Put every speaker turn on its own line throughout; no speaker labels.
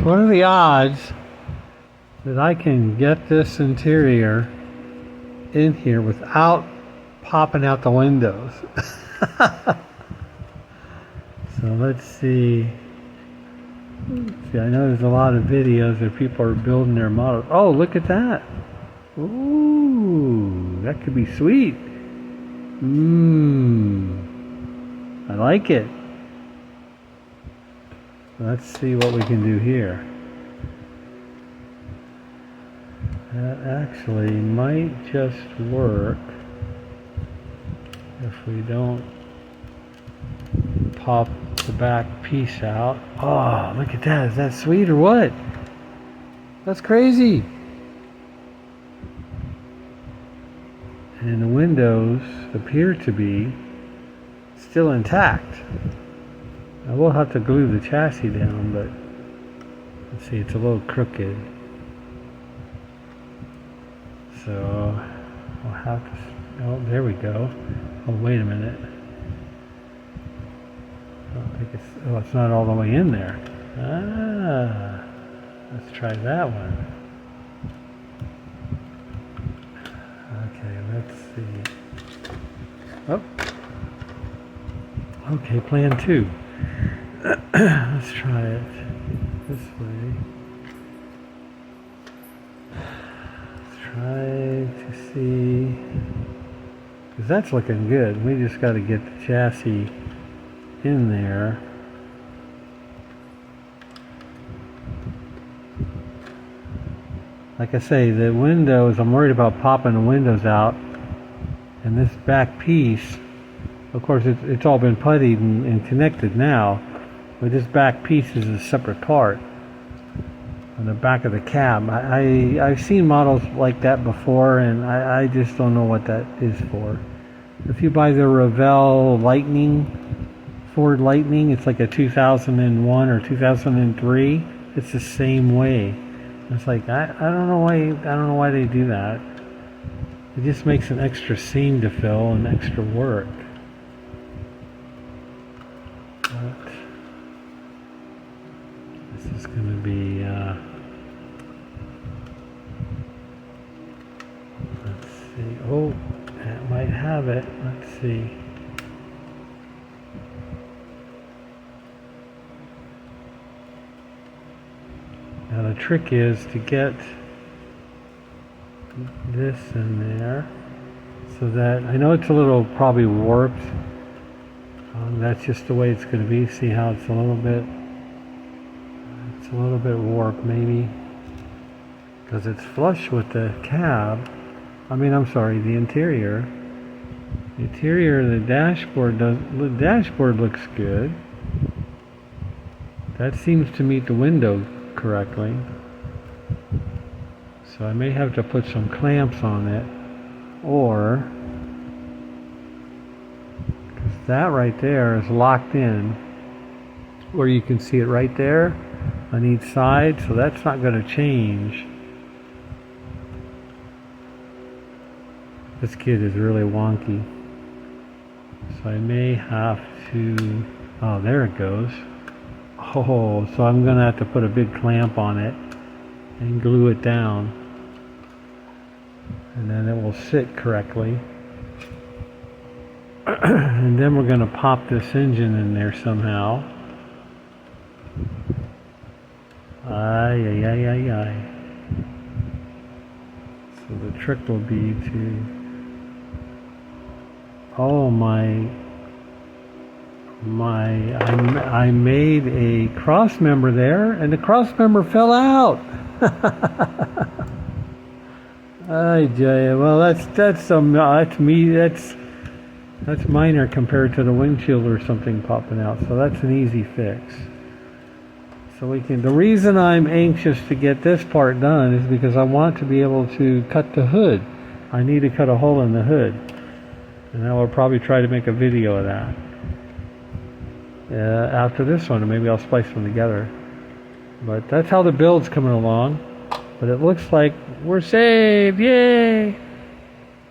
what are the odds that I can get this interior in here without popping out the windows? So let's see. See, I know there's a lot of videos where people are building their models. Oh, look at that. Ooh, that could be sweet. I like it. Let's see what we can do here. That actually might just work if we don't pop the back piece out. Oh, look at that. Is that sweet or what? That's crazy. And the windows appear to be still intact. I will have to glue the chassis down, but let's see, it's a little crooked. So I'll have to, oh, there we go. Oh, wait a minute. I don't think it's not all the way in there. Ah, let's try that one. Okay, let's see. Oh. Okay, plan 2. Let's try it this way. Let's try to see, because that's looking good. We just got to get the chassis in there. Like I say, the windows, I'm worried about popping the windows out. And this back piece, of course, it's all been puttied and connected now, but this back piece is a separate part on the back of the cab. I've seen models like that before, and I just don't know what that is for. If you buy the Revell Lightning, Ford Lightning, it's like a 2001 or 2003. It's the same way. It's like I don't know why they do that. It just makes an extra seam to fill and extra work. But this is going to be, let's see, oh, that might have it, let's see. Now the trick is to get this in there so that, I know it's a little probably warped. That's just the way it's going to be. See how it's a little bit warped maybe because it's flush with the cab. I'm sorry, the interior. The interior of the dashboard looks good. That seems to meet the window correctly. So I may have to put some clamps on it, or because that right there is locked in where you can see it right there on each side, so that's not going to change. This kid is really wonky, so I may have to, oh, there it goes. Oh, so I'm going to have to put a big clamp on it and glue it down, and then it will sit correctly. And then we're going to pop this engine in there somehow. Ay. So the trick will be to, oh I made a cross member there, and the cross member fell out. Well, that's minor compared to the windshield or something popping out. So that's an easy fix. So the reason I'm anxious to get this part done is because I want to be able to cut the hood. I need to cut a hole in the hood, and I will probably try to make a video of that. After this one, and maybe I'll splice them together. But that's how the build's coming along. But it looks like we're saved, yay!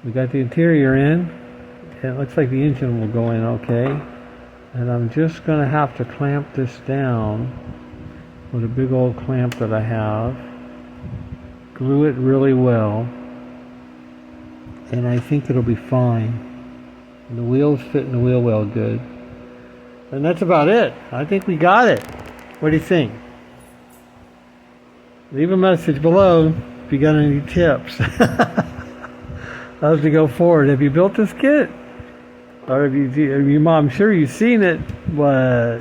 We got the interior in. It looks like the engine will go in okay. And I'm just going to have to clamp this down with a big old clamp that I have, glue it really well, and I think it'll be fine. And the wheels fit in the wheel well good. And that's about it. I think we got it. What do you think? Leave a message below if you got any tips as to go forward. Have you built this kit? Or have you, I'm sure you've seen it, but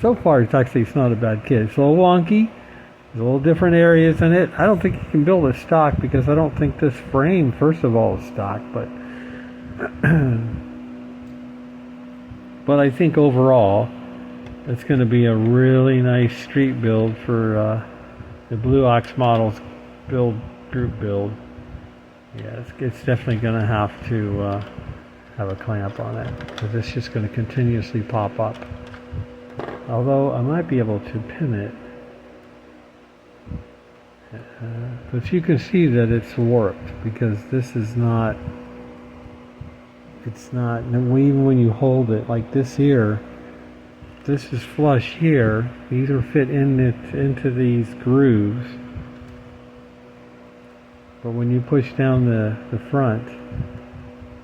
so far it's not a bad kit. It's a little wonky. There's a little different areas in it. I don't think you can build it stock because I don't think this frame, first of all, is stock, but but I think overall it's going to be a really nice street build for the Blue Ox Models group build. Yeah, it's definitely going to have to have a clamp on it because it's just going to continuously pop up. Although I might be able to pin it. But you can see that it's warped because this is not, it's not, even when you hold it like this here, this is flush here, these are fit into these grooves, but when you push down the front,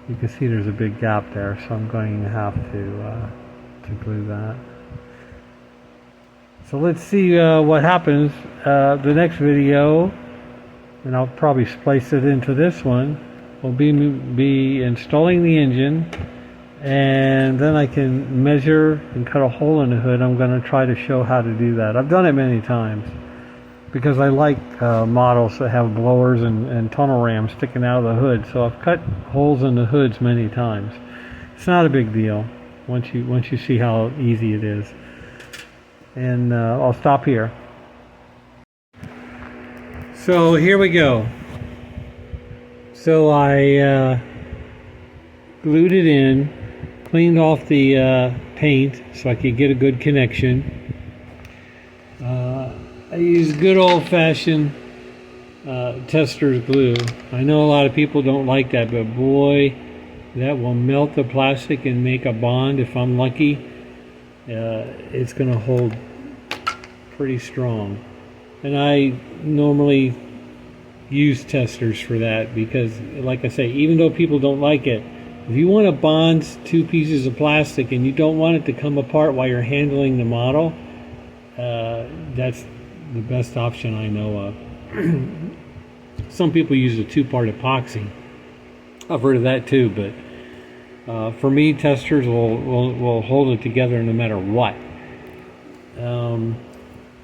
you can see there's a big gap there, so I'm going to have to glue that. So let's see what happens. The next video, and I'll probably splice it into this one, will be installing the engine, and then I can measure and cut a hole in the hood. I'm going to try to show how to do that. I've done it many times because I like models that have blowers and tunnel rams sticking out of the hood. So I've cut holes in the hoods many times. It's not a big deal once you see how easy it is. And I'll stop here. So here we go. So I glued it in, cleaned off the paint so I could get a good connection. I used good old-fashioned Testor's glue. I know a lot of people don't like that, but boy, that will melt the plastic and make a bond. If I'm lucky, it's going to hold pretty strong. And I normally use Testors for that because, like I say, even though people don't like it, if you want to bond two pieces of plastic and you don't want it to come apart while you're handling the model, that's the best option I know of. Some people use a two-part epoxy. I've heard of that too, but for me, Testors will hold it together no matter what.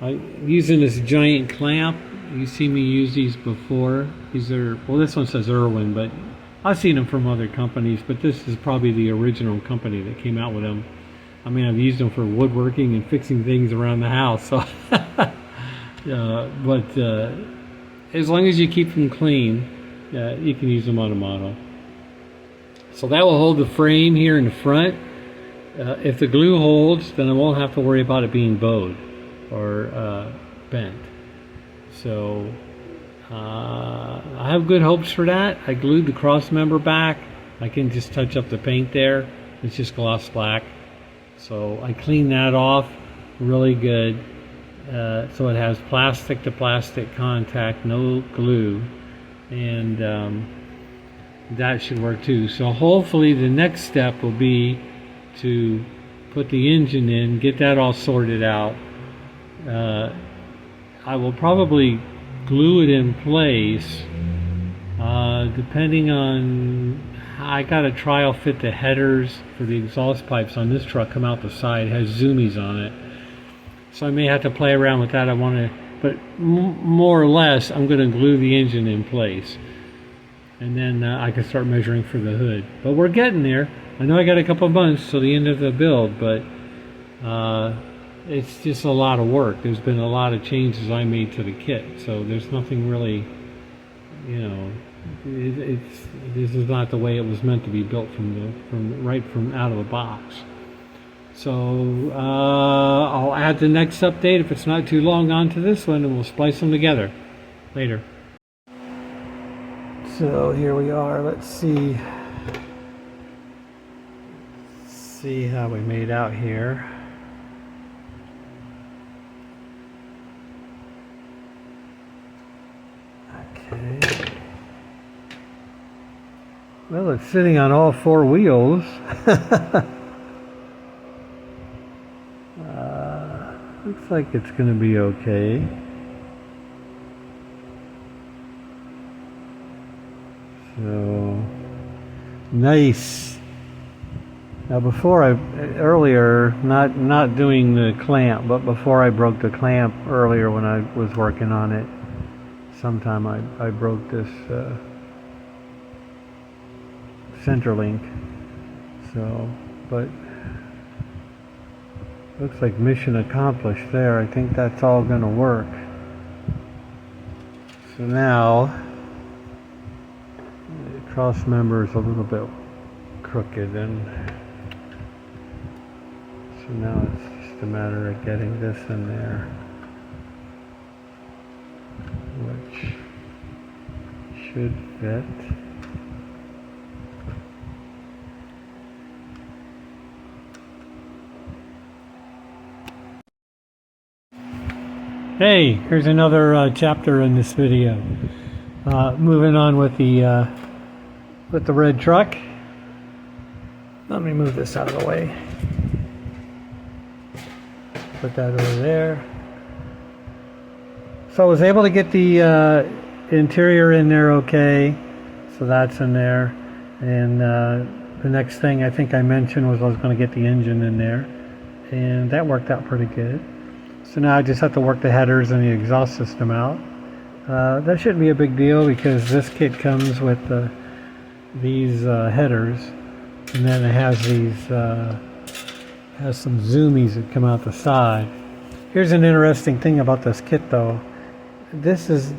I'm using this giant clamp. You see me use these before. These are, well, this one says Irwin, but I've seen them from other companies, but this is probably the original company that came out with them. I mean, I've used them for woodworking and fixing things around the house. So, but as long as you keep them clean, you can use them on a model. So that will hold the frame here in the front. If the glue holds, then I won't have to worry about it being bowed or bent. So I have good hopes for that. I glued the cross member back. I can just touch up the paint there. It's just gloss black. So I cleaned that off really good. So it has plastic to plastic contact, no glue. And that should work too. So hopefully the next step will be to put the engine in, get that all sorted out. I will probably glue it in place depending on, I got a trial fit the headers for the exhaust pipes on this truck come out the side. It has zoomies on it, so I may have to play around with that. I want to, but more or less I'm going to glue the engine in place, and then I can start measuring for the hood. But we're getting there. I know I got a couple months till the end of the build, but it's just a lot of work. There's been a lot of changes I made to the kit, so there's nothing really, you know, this is not the way it was meant to be built from out of the box. So I'll add the next update if it's not too long onto this one, and we'll splice them together later. So here we are. Let's see how we made out here. it's sitting on all four wheels. Looks like it's going to be okay. So, nice. Now earlier, not doing the clamp, but before I broke the clamp earlier when I was working on it, sometime I broke this center link. So, but looks like mission accomplished there. I think that's all going to work. So now, the cross member is a little bit crooked, and so now it's just a matter of getting this in there, which should fit. Hey, here's another chapter in this video. Moving on with the red truck. Let me move this out of the way. Put that over there. So I was able to get the interior in there okay. So that's in there. And the next thing I think I mentioned was I was going to get the engine in there. And that worked out pretty good. So now I just have to work the headers and the exhaust system out. That shouldn't be a big deal because this kit comes with these headers, and then it has these has some zoomies that come out the side. Here's an interesting thing about this kit, though. This is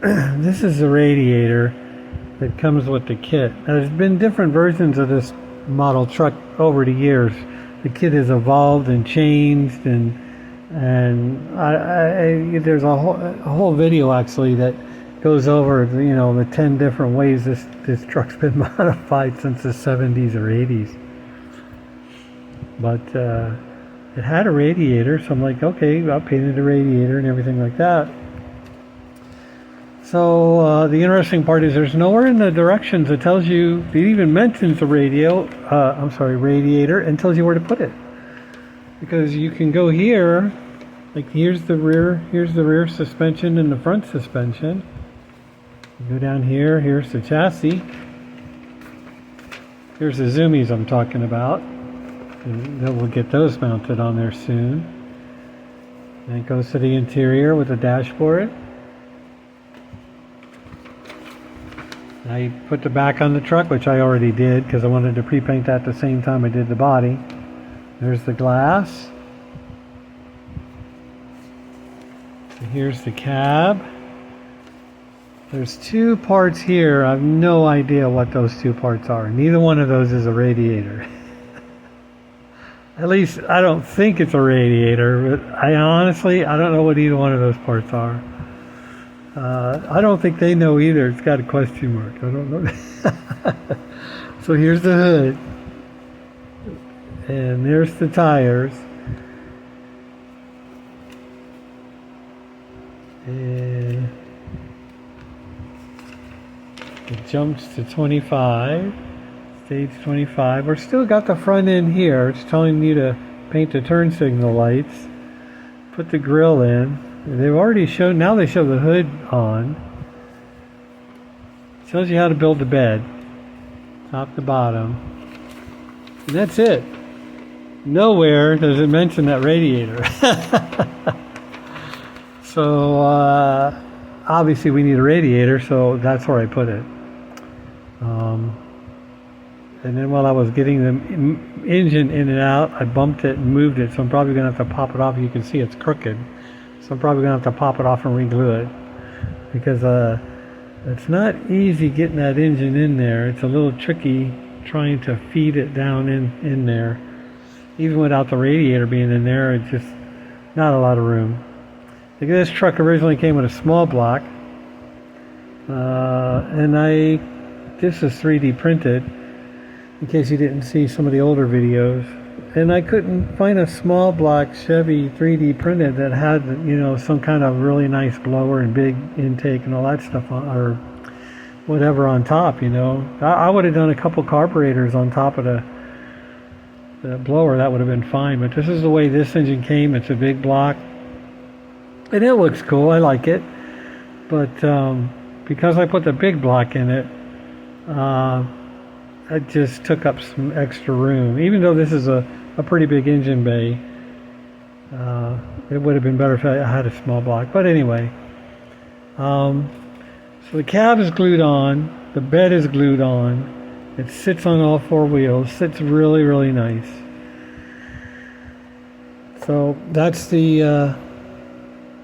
the radiator that comes with the kit. Now, there's been different versions of this model truck over the years. The kit has evolved and changed, and there's a whole video actually that goes over the 10 different ways this truck's been modified since the 70s or 80s. But it had a radiator, so I'm like, okay, I painted the radiator and everything like that. So the interesting part is there's nowhere in the directions that tells you, it even mentions the radiator, and tells you where to put it. Because you can go here, like here's the rear suspension and the front suspension. You go down here, here's the chassis. Here's the zoomies I'm talking about. And we'll get those mounted on there soon. And it goes to the interior with the dashboard. I put the back on the truck, which I already did because I wanted to pre-paint that at the same time I did the body. There's the glass. And here's the cab. There's two parts here. I have no idea what those two parts are. Neither one of those is a radiator. At least I don't think it's a radiator, but I don't know what either one of those parts are. I don't think they know either. It's got a question mark. I don't know. So here's the hood. And there's the tires. And it jumps to 25. Stage 25. We're still got the front end here. It's telling you to paint the turn signal lights. Put the grille in. They've already shown, now they show the hood on. Shows you how to build the bed. Top to bottom. And that's it. Nowhere does it mention that radiator. So obviously we need a radiator, so that's where I put it. And then while I was getting the engine in and out, I bumped it and moved it, so I'm probably going to have to pop it off. You can see it's crooked. So I'm probably going to have to pop it off and reglue it. Because it's not easy getting that engine in there. It's a little tricky trying to feed it down in there. Even without the radiator being in there, it's just not a lot of room. This truck originally came with a small block. And this is 3D printed, in case you didn't see some of the older videos. And I couldn't find a small block Chevy 3D printed that had, some kind of really nice blower and big intake and all that stuff, or whatever on top, you know. I would have done a couple carburetors on top of the blower. That would have been fine, but this is the way this engine came. It's a big block, and it looks cool. I like it, but because I put the big block in it, it just took up some extra room. Even though this is a pretty big engine bay, it would have been better if I had a small block. But anyway, so the cab is glued on, the bed is glued on, it sits on all four wheels, sits really, really nice. So that's the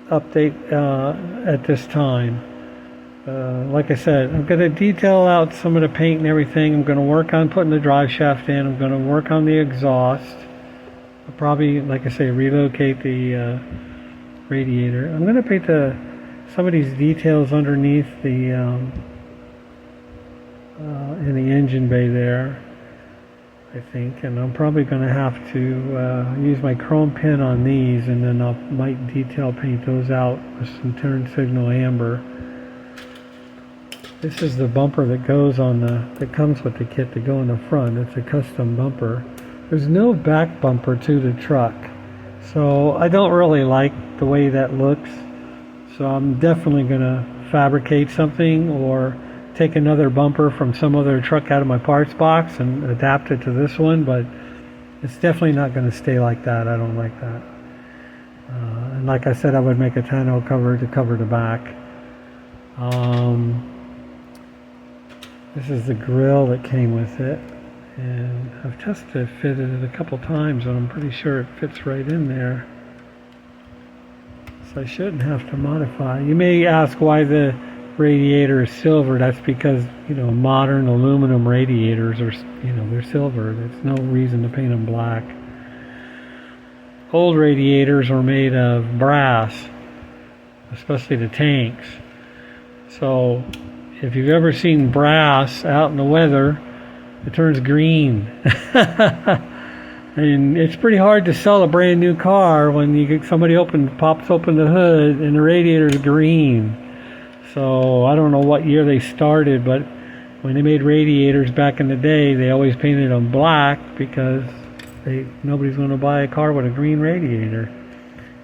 update at this time. Like I said, I'm going to detail out some of the paint and everything. I'm going to work on putting the drive shaft in. I'm going to work on the exhaust. I'll probably, like I say, relocate the radiator. I'm going to paint some of these details underneath the in the engine bay there, I think. And I'm probably going to have to use my chrome pin on these, and then I might detail paint those out with some turn signal amber. This is the bumper that goes on that comes with the kit to go in the front. It's a custom bumper. There's no back bumper to the truck, so I don't really like the way that looks. So I'm definitely gonna fabricate something or take another bumper from some other truck out of my parts box and adapt it to this one, but it's definitely not gonna stay like that. I don't like that. And like I said, I would make a tonneau cover to cover the back. This is the grill that came with it, and I've tested fitted it a couple times, and I'm pretty sure it fits right in there. So I shouldn't have to modify. You may ask why the radiator is silver. That's because, you know, modern aluminum radiators are, you know, they're silver. There's no reason to paint them black. Old radiators are made of brass, especially the tanks. So if you've ever seen brass out in the weather, it turns green. And it's pretty hard to sell a brand new car when you get somebody pops open the hood and the radiator's green. So I don't know what year they started, but when they made radiators back in the day, they always painted them black because nobody's going to buy a car with a green radiator,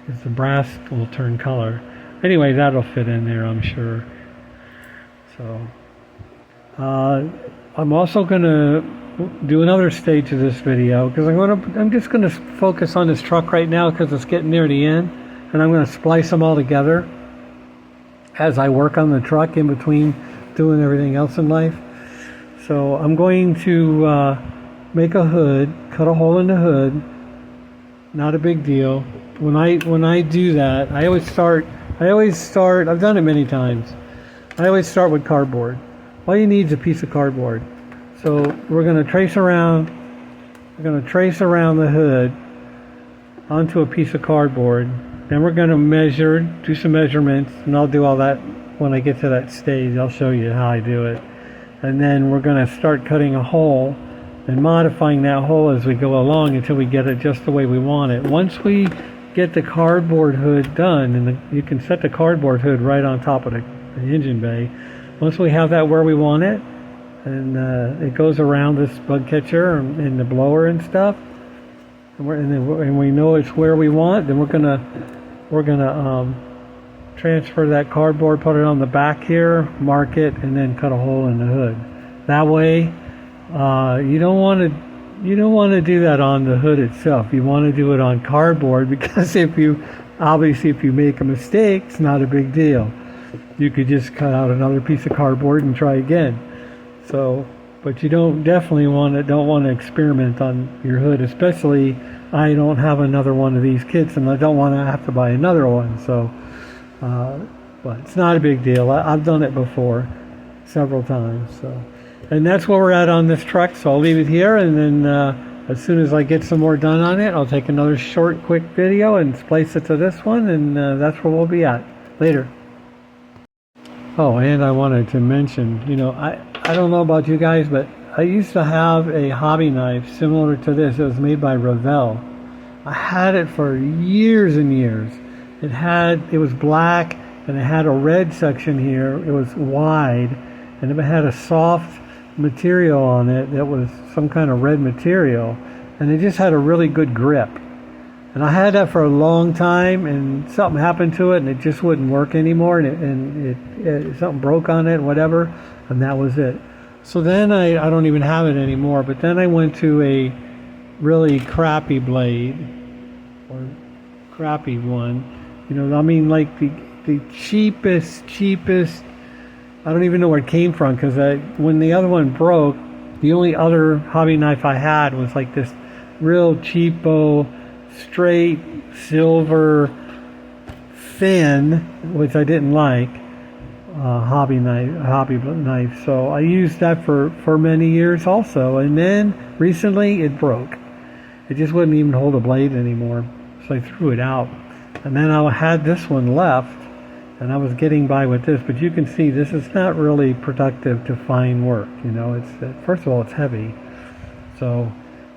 because the brass will turn color. Anyway, that'll fit in there, I'm sure. So I'm also going to do another stage of this video, because I'm just going to focus on this truck right now because it's getting near the end, and I'm going to splice them all together as I work on the truck in between doing everything else in life. So I'm going to make a hood, cut a hole in the hood. Not a big deal. When I do that, I always start. I've done it many times. I always start with cardboard. All you need is a piece of cardboard. So we're going to trace around the hood onto a piece of cardboard. Then we're going to do some measurements, and I'll do all that when I get to that stage. I'll show you how I do it. And then we're going to start cutting a hole and modifying that hole as we go along until we get it just the way we want it. Once we get the cardboard hood done, and you can set the cardboard hood right on top of the engine bay. Once we have that where we want it, and it goes around this bug catcher and the blower and stuff, and we know it's where we want, then we're gonna transfer that cardboard, put it on the back here, mark it, and then cut a hole in the hood. That way, you don't want to do that on the hood itself. You want to do it on cardboard, because if you make a mistake, it's not a big deal. You could just cut out another piece of cardboard and try again. So, but you don't want to experiment on your hood, especially I don't have another one of these kits, and I don't want to have to buy another one. So, but it's not a big deal. I've done it before several times. So, and that's where we're at on this truck. So I'll leave it here, and then as soon as I get some more done on it, I'll take another short, quick video and splice it to this one, and that's where we'll be at later. Oh, and I wanted to mention, I don't know about you guys, but I used to have a hobby knife similar to this. It was made by Revell. I had it for years and years. It was black, and it had a red section here. It was wide, and it had a soft material on it that was some kind of red material, and it just had a really good grip. And I had that for a long time, and something happened to it, and it just wouldn't work anymore, and something broke on it, whatever, and that was it. So then I don't even have it anymore, but then I went to a really crappy blade, or crappy one. You know, I mean, like the cheapest, I don't even know where it came from, because when the other one broke, the only other hobby knife I had was like this real cheapo, straight silver thin, which I didn't like, hobby knife. So I used that for many years also, and then recently it broke. It just wouldn't even hold a blade anymore, so I threw it out. And then I had this one left, and I was getting by with this, but you can see this is not really productive to fine work. You know, it's first of all, it's heavy, so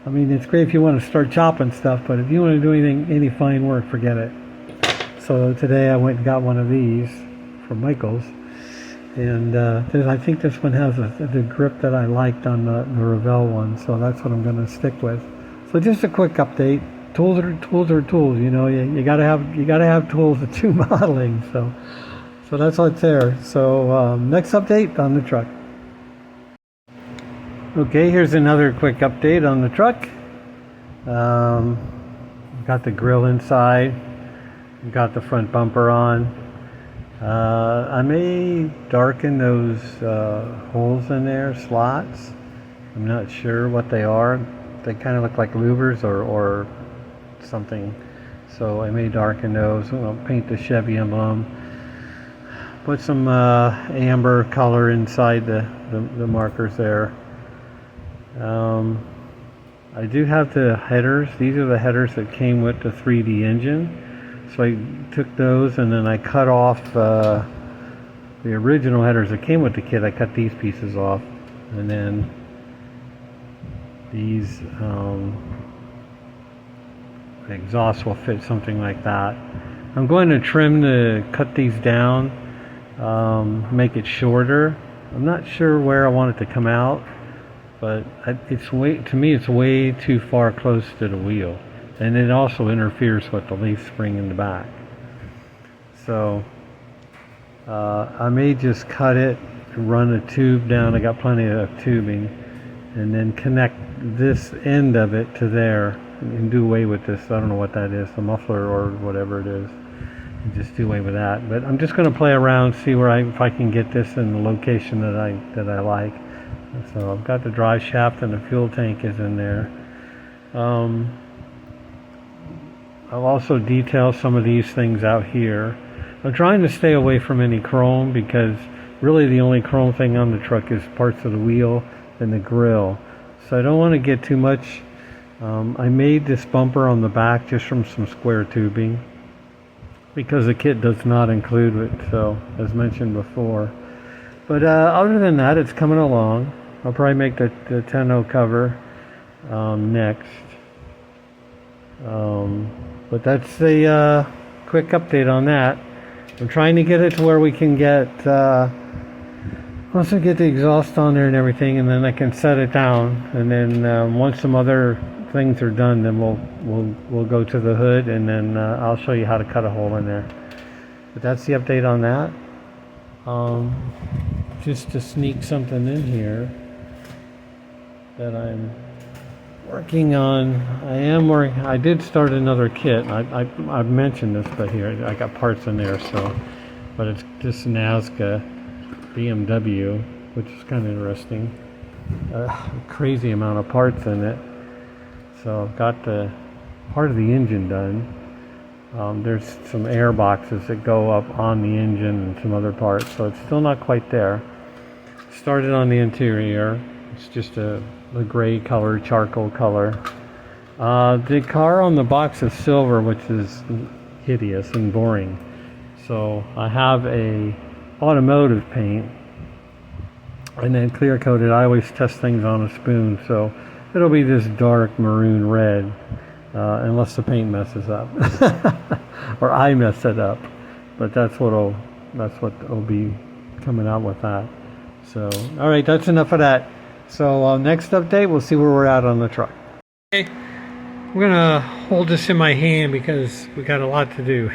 I mean, it's great if you want to start chopping stuff, but if you want to do any fine work, forget it. So today I went and got one of these from Michaels, and I think this one has the grip that I liked on the Revell one, so that's what I'm going to stick with. So just a quick update. Tools are tools. You know, you gotta have tools to do modeling. So that's what's there. So next update on the truck. Okay, here's another quick update on the truck. Got the grill inside. Got the front bumper on. I may darken those holes in there, slots. I'm not sure what they are. They kind of look like louvers or something. So I may darken those. I'll paint the Chevy emblem. Put some amber color inside the markers there. I do have the headers. These are the headers that came with the 3D engine. So I took those and then I cut off the original headers that came with the kit. I cut these pieces off, and then these the exhaust will fit something like that. I'm going to cut these down, make it shorter. I'm not sure where I want it to come out, but to me it's way too far close to the wheel, and it also interferes with the leaf spring in the back. So I may just cut it, run a tube down. I got plenty of tubing, and then connect this end of it to there and do away with this. I don't know what that is, the muffler or whatever it is, and just do away with that. But I'm just going to play around, see if I can get this in the location that I like. So I've got the drive shaft and the fuel tank is in there. I'll also detail some of these things out here. I'm trying to stay away from any chrome, because really the only chrome thing on the truck is parts of the wheel and the grill. So I don't want to get too much. I made this bumper on the back just from some square tubing, because the kit does not include it, so as mentioned before. But other than that, it's coming along. I'll probably make the 10.0 cover next. But that's a quick update on that. I'm trying to get it to where we can get once I get the exhaust on there and everything, and then I can set it down, and then once some other things are done, then we'll go to the hood, and then I'll show you how to cut a hole in there. But that's the update on that. Just to sneak something in here that I'm working on. I did start another kit. I've mentioned this, but here I got parts in there. So, but it's this Nazca BMW, which is kind of interesting. Crazy amount of parts in it. So I've got the part of the engine done. There's some air boxes that go up on the engine and some other parts, so it's still not quite there. Started on the interior. It's just a gray color, charcoal color. The car on the box is silver, which is hideous and boring. So I have a automotive paint, and then clear coated. I always test things on a spoon, so it'll be this dark maroon red, unless the paint messes up or I mess it up. But that's what will be coming out with that. So, all right, that's enough of that. So next update, we'll see where we're at on the truck. Okay, I'm gonna hold this in my hand because we got a lot to do.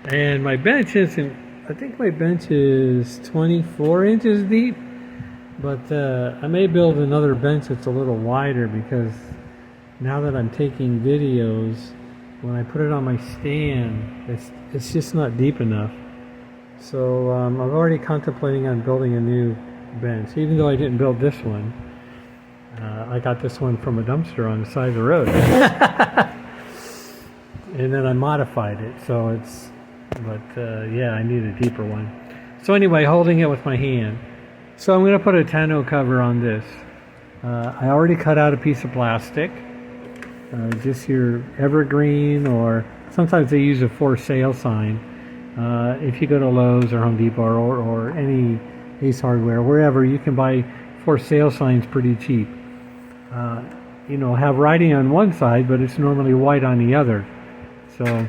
And my bench isn't, I think my bench is 24 inches deep, but I may build another bench that's a little wider because now that I'm taking videos, when I put it on my stand, it's just not deep enough. So I'm already contemplating on building a new bench, even though I didn't build this one. I got this one from a dumpster on the side of the road. And then I modified it, so it's, but yeah, I need a deeper one. So anyway, holding it with my hand. So I'm going to put a tonneau cover on this. I already cut out a piece of plastic. Just your evergreen, or sometimes they use a for sale sign. If you go to Lowe's or Home Depot or any Ace Hardware, wherever, you can buy for sale signs pretty cheap. You know, have writing on one side, but it's normally white on the other. So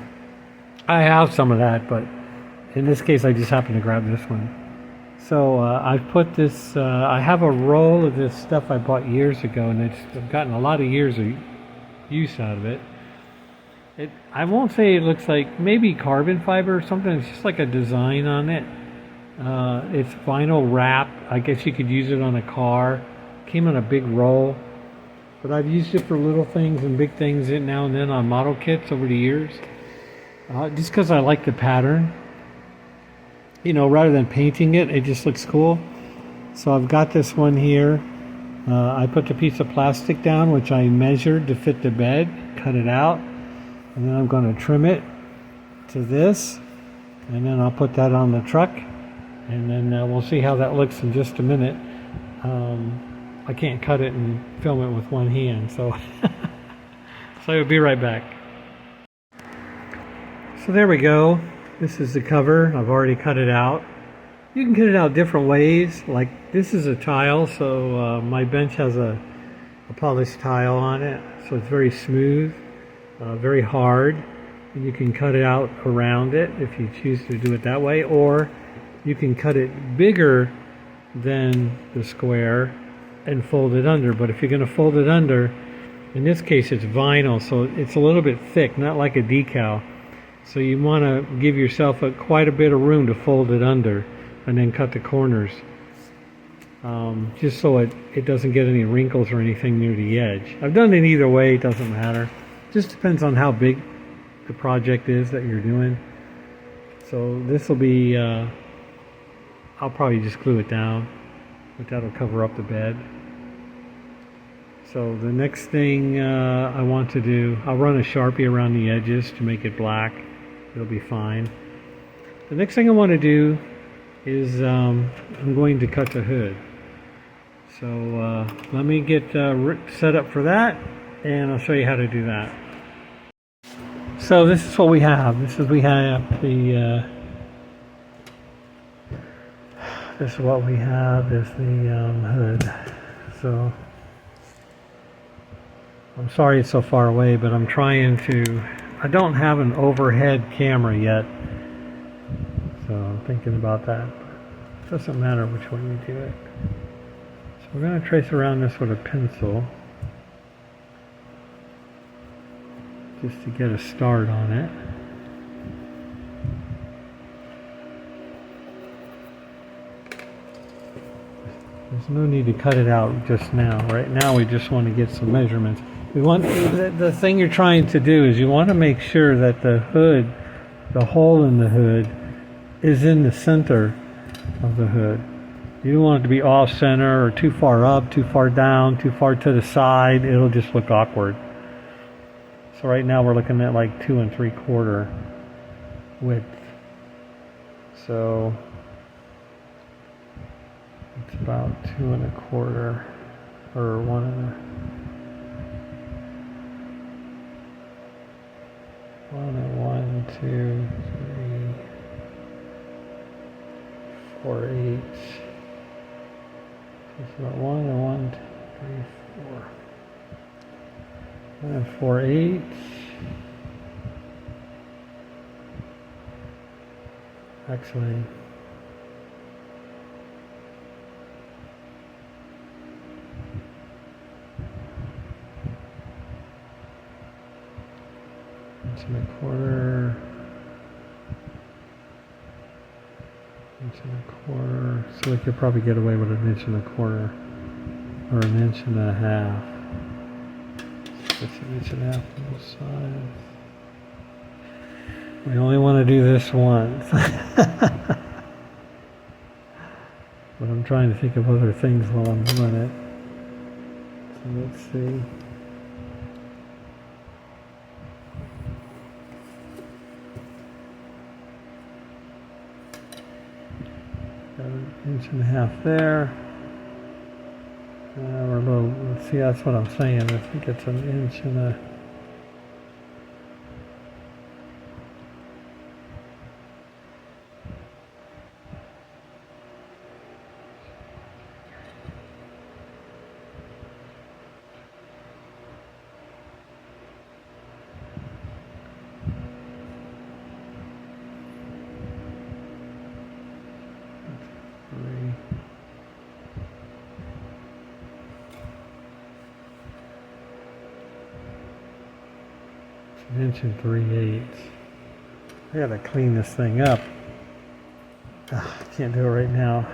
I have some of that, but in this case I just happened to grab this one. So I've put this, I have a roll of this stuff I bought years ago, and I've gotten a lot of years of use out of it. I won't say it looks like maybe carbon fiber or something. It's just like a design on it. It's vinyl wrap. I guess you could use it on a car. Came on a big roll, but I've used it for little things and big things now and then on model kits over the years. Just because I like the pattern. You know, rather than painting it, it just looks cool. So I've got this one here. I put the piece of plastic down, which I measured to fit the bed, cut it out, and then I'm going to trim it to this, and then I'll put that on the truck, and then we'll see how that looks in just a minute. I can't cut it and film it with one hand, so so I'll be right back. So there we go. This is the cover. I've already cut it out. You can cut it out different ways. Like this is a tile, so my bench has a polished tile on it, so it's very smooth, very hard. And you can cut it out around it if you choose to do it that way, or you can cut it bigger than the square and fold it under. But if you're going to fold it under, in this case it's vinyl, so it's a little bit thick, not like a decal. So you want to give yourself quite a bit of room to fold it under, and then cut the corners, just so it doesn't get any wrinkles or anything near the edge. I've done it either way, it doesn't matter. Just depends on how big the project is that you're doing. So this will be, I'll probably just glue it down, but that'll cover up the bed. So the next thing I want to do, I'll run a Sharpie around the edges to make it black. It'll be fine. The next thing I want to do is I'm going to cut the hood. So let me get set up for that, and I'll show you how to do that. So this is what we have. This is what we have is the hood. So I'm sorry it's so far away, but I'm trying to. I don't have an overhead camera yet, so I'm thinking about that. It doesn't matter which way you do it. So we're going to trace around this with a pencil, just to get a start on it. There's no need to cut it out just now. Right now we just want to get some measurements. We want the thing you're trying to do is you want to make sure that the hood, the hole in the hood, is in the center of the hood. You don't want it to be off center or too far up, too far down, too far to the side. It'll just look awkward. So right now we're looking at like 2 3/4 width. So it's about 2 1/4 or 1 2 3 4/8. It's about 1 2 3 4. 1 4/8. Actually, 1.25 inch. So we could probably get away with 1.25 inches or 1.5 inches. It's 1.5 inches on both sides. We only want to do this once. But I'm trying to think of other things while I'm doing it. So let's see. Got 1.5 inches there. We're a little, let's see, that's what I'm saying. I think it's 1.5 inches. An inch and 3/8. I gotta clean this thing up. I can't do it right now.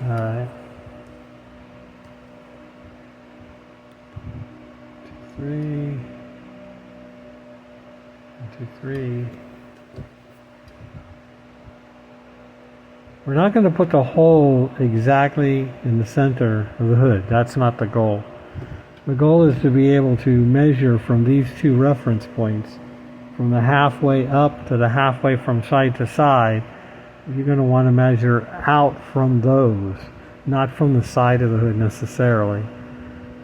Alright. 2, 3. 1, 2, 3. We're not going to put the hole exactly in the center of the hood. That's not the goal. The goal is to be able to measure from these two reference points, from the halfway up to the halfway from side to side. You're going to want to measure out from those, not from the side of the hood necessarily.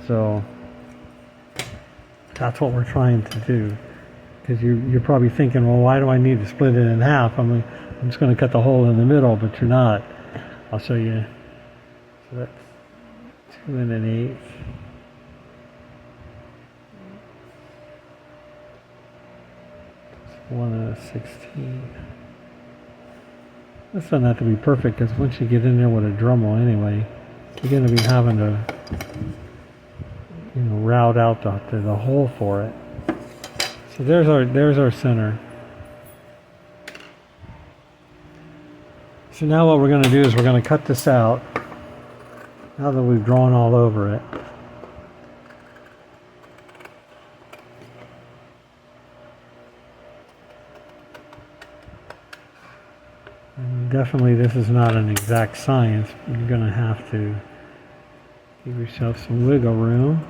So that's what we're trying to do. Because you're probably thinking, well, why do I need to split it in half? I'm just going to cut the hole in the middle, but you're not. I'll show you. So that's 2 1/8. It's 1/16. This doesn't have to be perfect, because once you get in there with a Dremel anyway, you're going to be having to, route out the hole for it. So there's our center. So now what we're going to do is we're going to cut this out, now that we've drawn all over it. And definitely this is not an exact science. You're going to have to give yourself some wiggle room.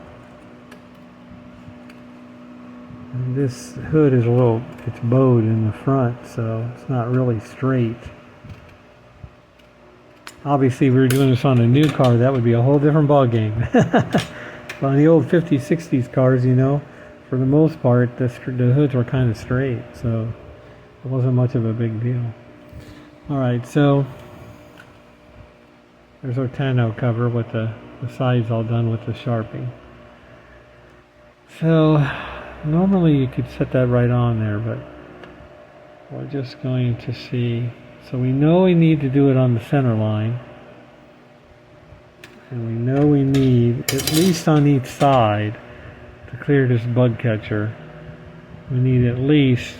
And this hood is it's bowed in the front, so it's not really straight. Obviously, if we were doing this on a new car, that would be a whole different ball game. But on the old 50s, 60s cars, for the most part, the hoods were kind of straight, so it wasn't much of a big deal. Alright, so there's our tonneau cover with the sides all done with the Sharpie. So normally you could set that right on there, but we're just going to see. So we know we need to do it on the center line. And we know we need, at least on each side, to clear this bug catcher, we need at least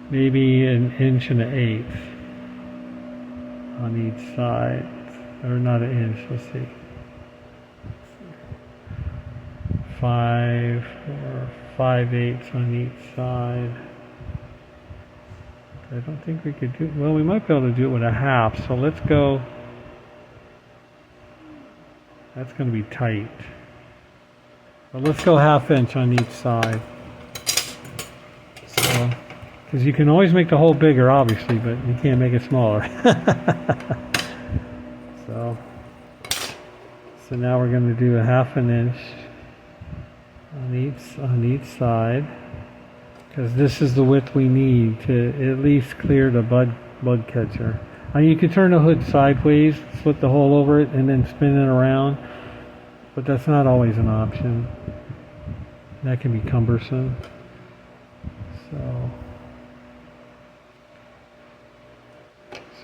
maybe 1 1/8 on each side. Or not 1 inch, let's see. 5 or 5/8 on each side. I don't think we could do, well, we might be able to do it with 1/2, so let's go, that's going to be tight. But let's go 1/2 inch on each side. So, because you can always make the hole bigger, obviously, but you can't make it smaller. So now we're going to do 1/2 inch on each side, because this is the width we need to at least clear the bug catcher. You could turn the hood sideways, slip the hole over it, and then spin it around, but that's not always an option. That can be cumbersome. So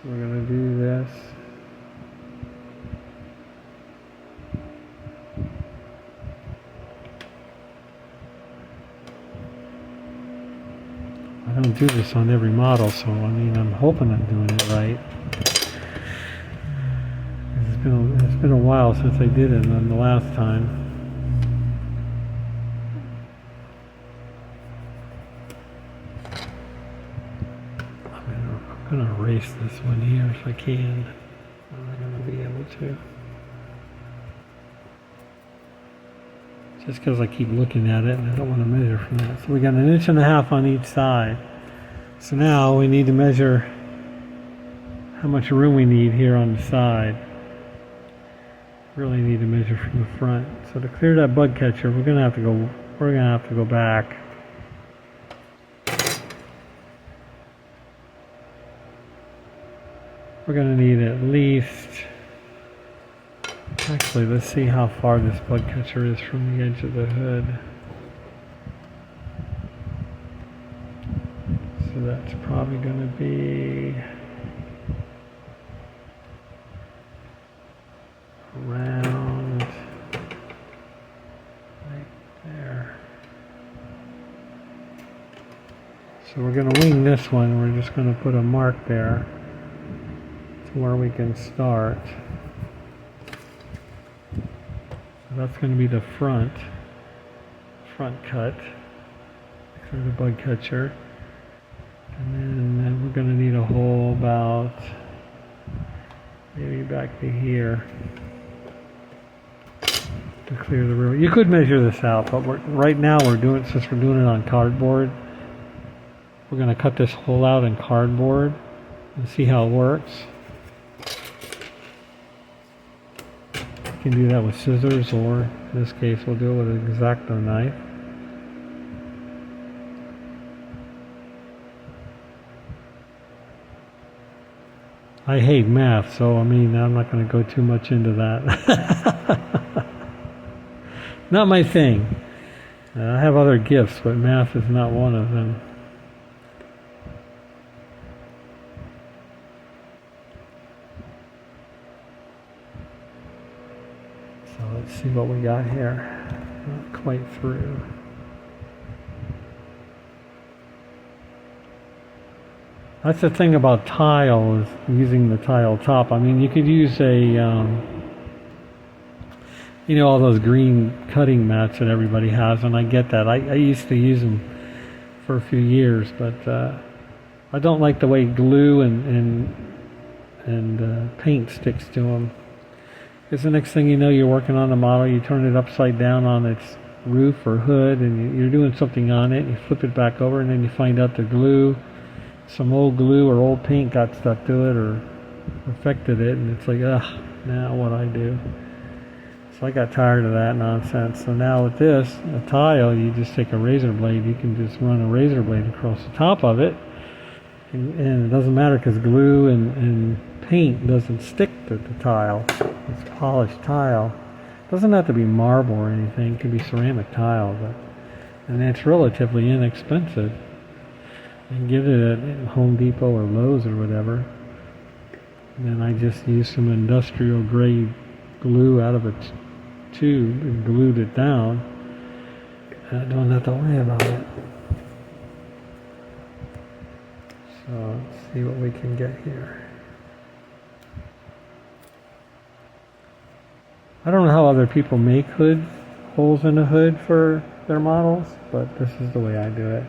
So we're going to do this. I don't do this on every model, so I mean, I'm hoping I'm doing it right. It's been a while since I did it on the last time. I'm gonna erase this one here if I can. I'm not gonna be able to. Just because I keep looking at it and I don't want to measure from that. So we got 1.5 inches on each side. So now we need to measure how much room we need here on the side. Really need to measure from the front. So to clear that bug catcher, we're gonna have to go back. We're gonna need at least, actually let's see how far this bug catcher is from the edge of the hood. So that's probably gonna be around right there. So we're going to wing this one. We're just going to put a mark there to where we can start. So that's going to be the front cut for the bug catcher. And then we're going to need a hole about maybe back to here to clear the room. You could measure this out, but right now since we're doing it on cardboard, we're going to cut this hole out in cardboard and see how it works. You can do that with scissors, or in this case we'll do it with an X-Acto knife. I hate math, so I mean, I'm not going to go too much into that. Not my thing. I have other gifts, but math is not one of them. So let's see what we got here. Not quite through. That's the thing about tile, is using the tile top. I mean, you could use all those green cutting mats that everybody has, and I get that. I used to use them for a few years, but I don't like the way glue and paint sticks to them. Because the next thing you know, you're working on a model, you turn it upside down on its roof or hood, and you're doing something on it, you flip it back over, and then you find out the glue, some old glue or old paint got stuck to it or affected it, and it's like, ugh, now what I do? So I got tired of that nonsense. So now with this, a tile, you just take a razor blade, you can just run a razor blade across the top of it, and it doesn't matter because glue and paint doesn't stick to the tile. It's polished tile. It doesn't have to be marble or anything, it can be ceramic tile, and it's relatively inexpensive. You can get it at Home Depot or Lowe's or whatever. And then I just used some industrial grade glue out of a tube and glued it down. And I don't have to worry about it. So let's see what we can get here. I don't know how other people make holes in the hood for their models, but this is the way I do it.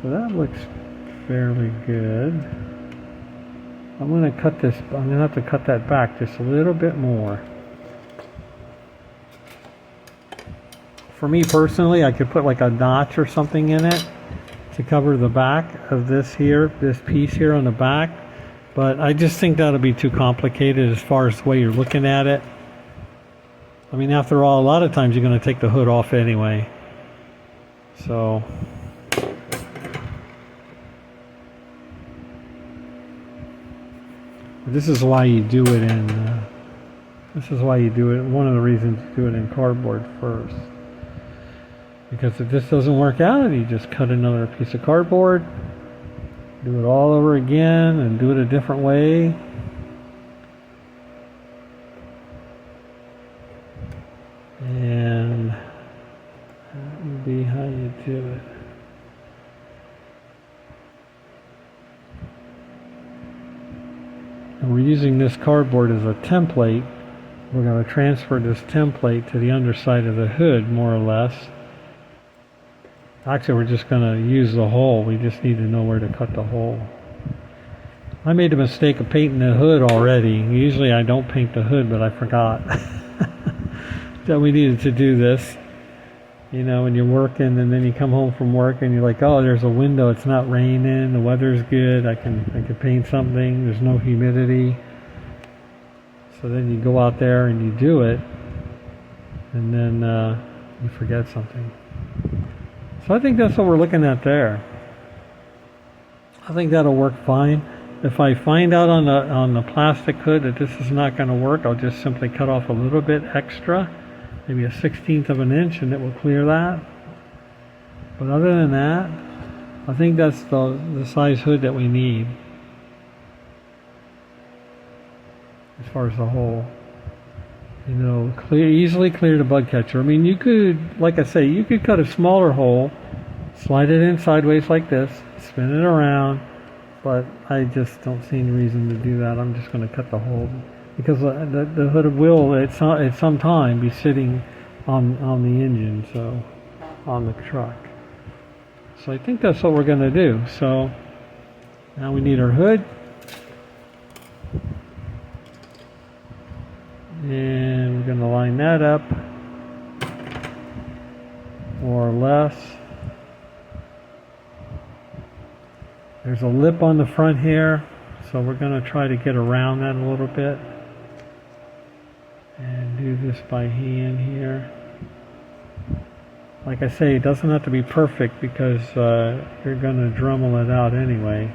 So that looks fairly good. I'm going to have to cut that back just a little bit more. For me personally, I could put like a notch or something in it to cover the back of this piece here on the back, but I just think that'll be too complicated as far as the way you're looking at it. I mean, after all, a lot of times you're going to take the hood off anyway. So this is why you do it one of the reasons you do it in cardboard first. Because if this doesn't work out, you just cut another piece of cardboard, do it all over again, and do it a different way. And that would be how you do it. And we're using this cardboard as a template. We're going to transfer this template to the underside of the hood, more or less. Actually, we're just going to use the hole. We just need to know where to cut the hole. I made the mistake of painting the hood already. Usually I don't paint the hood, but I forgot that we needed to do this. You know, when you're working and then you come home from work and you're like, oh, there's a window, it's not raining, the weather's good, I can paint something, there's no humidity. So then you go out there and you do it, and then you forget something. So I think that's what we're looking at there. I think that'll work fine. If I find out on the plastic hood that this is not going to work, I'll just simply cut off a little bit extra, maybe a 1/16 of an inch, and it will clear that. But other than that, I think that's the size hood that we need as far as the hole. You know, easily clear the bug catcher. I mean, you could, like I say, you could cut a smaller hole, slide it in sideways like this, spin it around, but I just don't see any reason to do that. I'm just going to cut the hole because the hood will at some time be sitting on the engine, so on the truck. So I think that's what we're going to do. So now we need our hood. And we're going to line that up more or less. There's a lip on the front here, so we're going to try to get around that a little bit and do this by hand here. Like I say, it doesn't have to be perfect because you're going to Dremel it out anyway,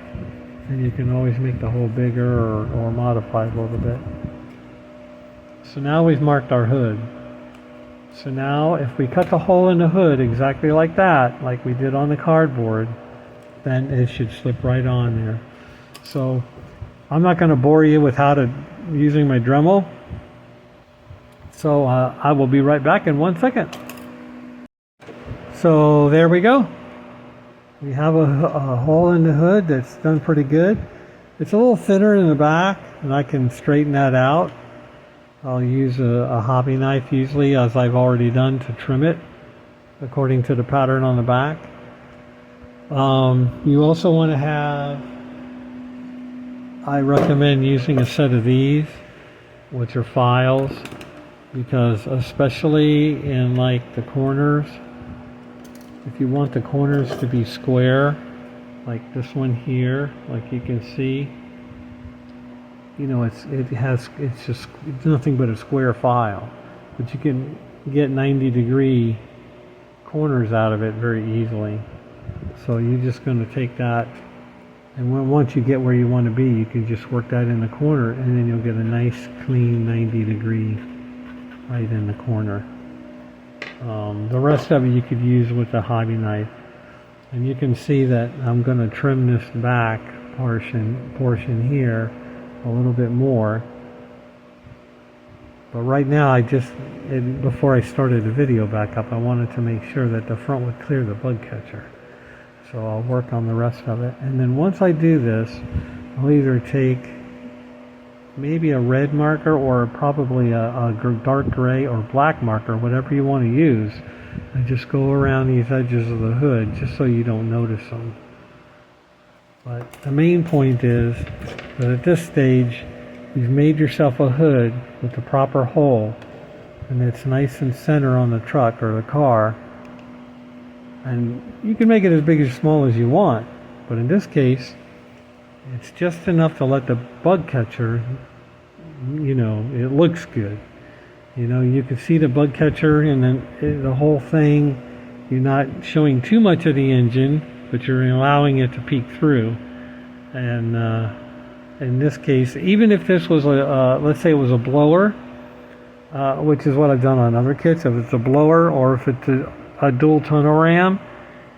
and you can always make the hole bigger or modify it a little bit. So now we've marked our hood. So now if we cut the hole in the hood exactly like that, like we did on the cardboard, then it should slip right on there. So I'm not going to bore you with using my Dremel. So I will be right back in 1 second. So there we go. We have a hole in the hood that's done pretty good. It's a little thinner in the back, and I can straighten that out. I'll use a hobby knife usually, as I've already done, to trim it according to the pattern on the back. You also want to have, I recommend using a set of these, which are files, because especially in like the corners, if you want the corners to be square, like this one here, like you can see, you know, it's just nothing but a square file, but you can get 90-degree corners out of it very easily. So you're just going to take that, and once you get where you want to be, you can just work that in the corner, and then you'll get a nice clean 90-degree right in the corner. The rest of it you could use with a hobby knife, and you can see that I'm going to trim this back portion here a little bit more. But right now, before I started the video back up, I wanted to make sure that the front would clear the bug catcher. So I'll work on the rest of it. And then once I do this, I'll either take maybe a red marker or probably a dark gray or black marker, whatever you want to use, and just go around these edges of the hood just so you don't notice them. But the main point is that at this stage, you've made yourself a hood with the proper hole, and it's nice and center on the truck or the car. And you can make it as big or small as you want, but in this case, it's just enough to let the bug catcher, you know, it looks good. You know, you can see the bug catcher and then the whole thing. You're not showing too much of the engine, but you're allowing it to peek through. And in this case, even if this was let's say it was a blower, which is what I've done on other kits, if it's a blower or if it's a dual tunnel ram.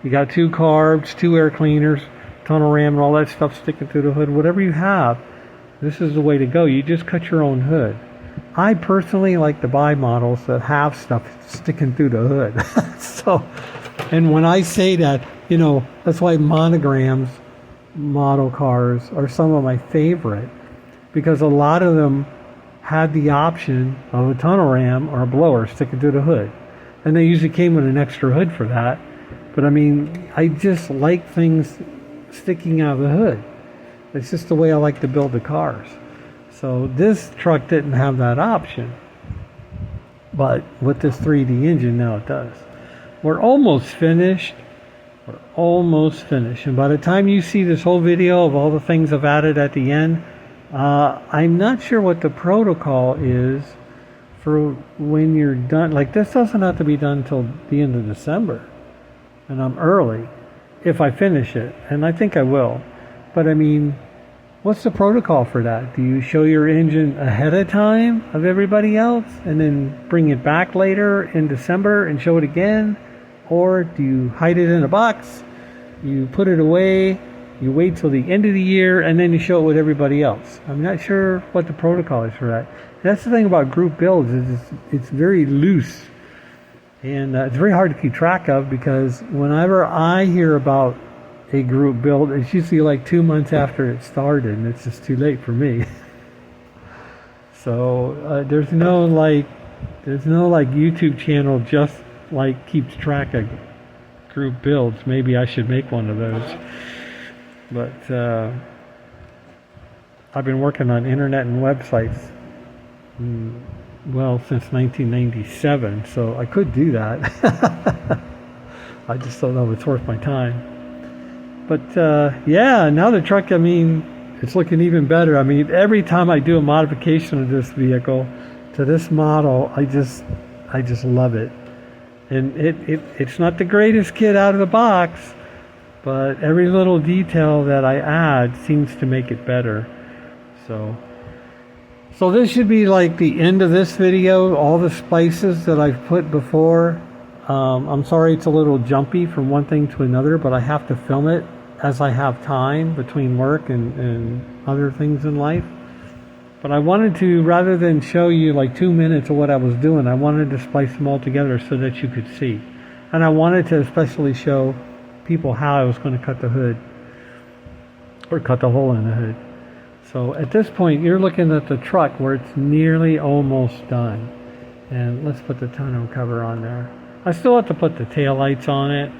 You got 2 carbs, 2 air cleaners, tunnel ram, and all that stuff sticking through the hood. Whatever you have, this is the way to go. You just cut your own hood. I personally like to buy models that have stuff sticking through the hood. So, and when I say that, you know, that's why monograms model cars are some of my favorite, because a lot of them had the option of a tunnel ram or a blower sticking through the hood. And they usually came with an extra hood for that. But I mean, I just like things sticking out of the hood. It's just the way I like to build the cars. So this truck didn't have that option. But with this 3D engine, now it does. We're almost finished. We're almost finished. And by the time you see this whole video of all the things I've added at the end, I'm not sure what the protocol is for when you're done. Like, this doesn't have to be done until the end of December. And I'm early if I finish it. And I think I will. But I mean, what's the protocol for that? Do you show your engine ahead of time of everybody else and then bring it back later in December and show it again? Or do you hide it in a box, you put it away, you wait till the end of the year, and then you show it with everybody else? I'm not sure what the protocol is for that. That's the thing about group builds, is it's very loose. And it's very hard to keep track of, because whenever I hear about a group build, it's usually like 2 months after it started, and it's just too late for me. So there's no YouTube channel just like keeps track of group builds. Maybe I should make one of those. But I've been working on internet and websites since 1997, so I could do that. I just don't know if it's worth my time. But yeah, now the truck, I mean, it's looking even better. I mean, every time I do a modification of this vehicle to this model, I just love it. And it's not the greatest kit out of the box, but every little detail that I add seems to make it better. So this should be like the end of this video, all the spices that I've put before. I'm sorry it's a little jumpy from one thing to another, but I have to film it as I have time between work and other things in life. But I wanted to, rather than show you like 2 minutes of what I was doing, I wanted to splice them all together so that you could see. And I wanted to especially show people how I was going to cut the hood, or cut the hole in the hood. So at this point, you're looking at the truck where it's nearly almost done. And let's put the tonneau cover on there. I still have to put the taillights on it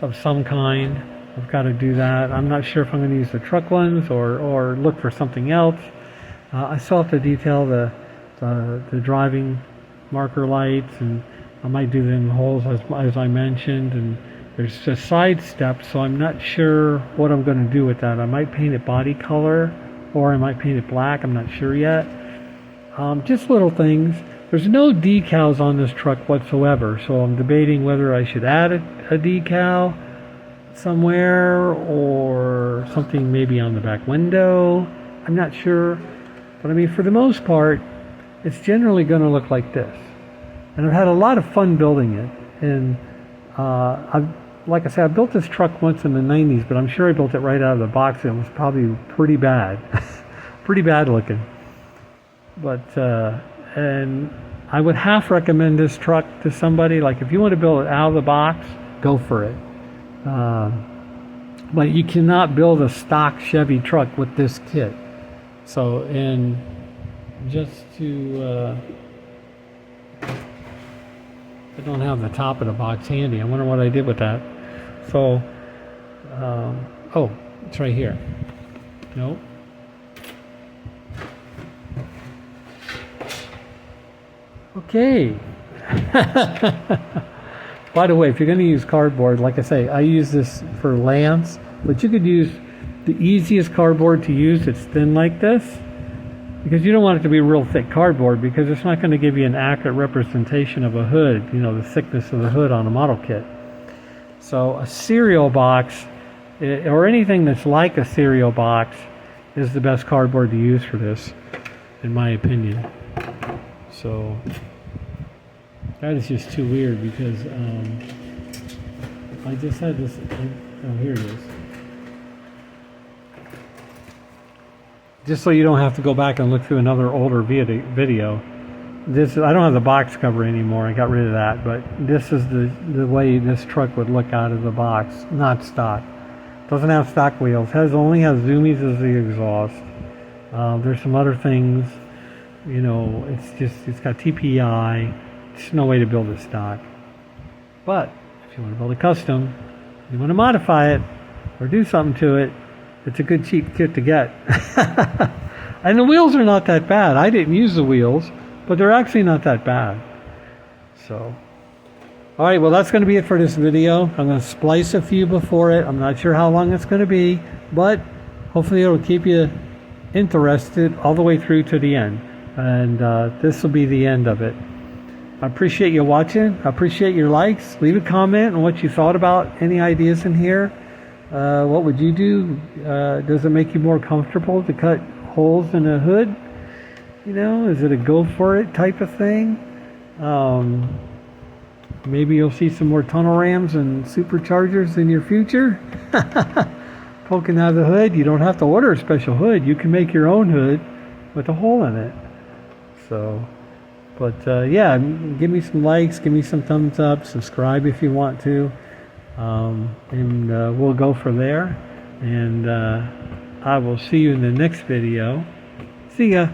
of some kind. I've got to do that. I'm not sure if I'm going to use the truck ones or look for something else. I still have to detail the driving marker lights, and I might do them holes as I mentioned, and there's a side step, so I'm not sure what I'm going to do with that. I might paint it body color, or I might paint it black. I'm not sure yet. Just little things. There's no decals on this truck whatsoever, so I'm debating whether I should add a decal somewhere, or something maybe on the back window. I'm not sure. But I mean, for the most part, it's generally going to look like this. And I've had a lot of fun building it. And like I said, I built this truck once in the 90s, but I'm sure I built it right out of the box. It was probably pretty bad. Pretty bad looking. But, and I would half recommend this truck to somebody. Like, if you want to build it out of the box, go for it. But you cannot build a stock Chevy truck with this kit. So, and just to, I don't have the top of the box handy. I wonder what I did with that. So, oh, it's right here. Nope. Okay. By the way, if you're going to use cardboard, like I say, I use this for Lance, but you could use the easiest cardboard to use that's thin like this, because you don't want it to be real thick cardboard, because it's not going to give you an accurate representation of a hood, you know, the thickness of the hood on a model kit. So a cereal box, or anything that's like a cereal box, is the best cardboard to use for this, in my opinion. So that is just too weird, because I just had this. Oh, here it is. Just so you don't have to go back and look through another older video. This, I don't have the box cover anymore. I got rid of that. But this is the way this truck would look out of the box. Not stock. Doesn't have stock wheels. Only has zoomies as the exhaust. There's some other things. You know, it's got TPI. There's no way to build a stock. But if you want to build a custom, you want to modify it or do something to it, it's a good cheap kit to get. And the wheels are not that bad. I didn't use the wheels, but they're actually not that bad. So, all right, well, that's going to be it for this video. I'm going to splice a few before it. I'm not sure how long it's going to be, but hopefully it'll keep you interested all the way through to the end. And this will be the end of it. I appreciate you watching. I appreciate your likes. Leave a comment on what you thought about any ideas in here. What would you do? Does it make you more comfortable to cut holes in a hood? You know, is it a go for it type of thing? Maybe you'll see some more tunnel rams and superchargers in your future. Poking out of the hood. You don't have to order a special hood. You can make your own hood with a hole in it. So, but yeah, give me some likes, give me some thumbs up, subscribe if you want to, and we'll go from there. And I will see you in the next video. See ya.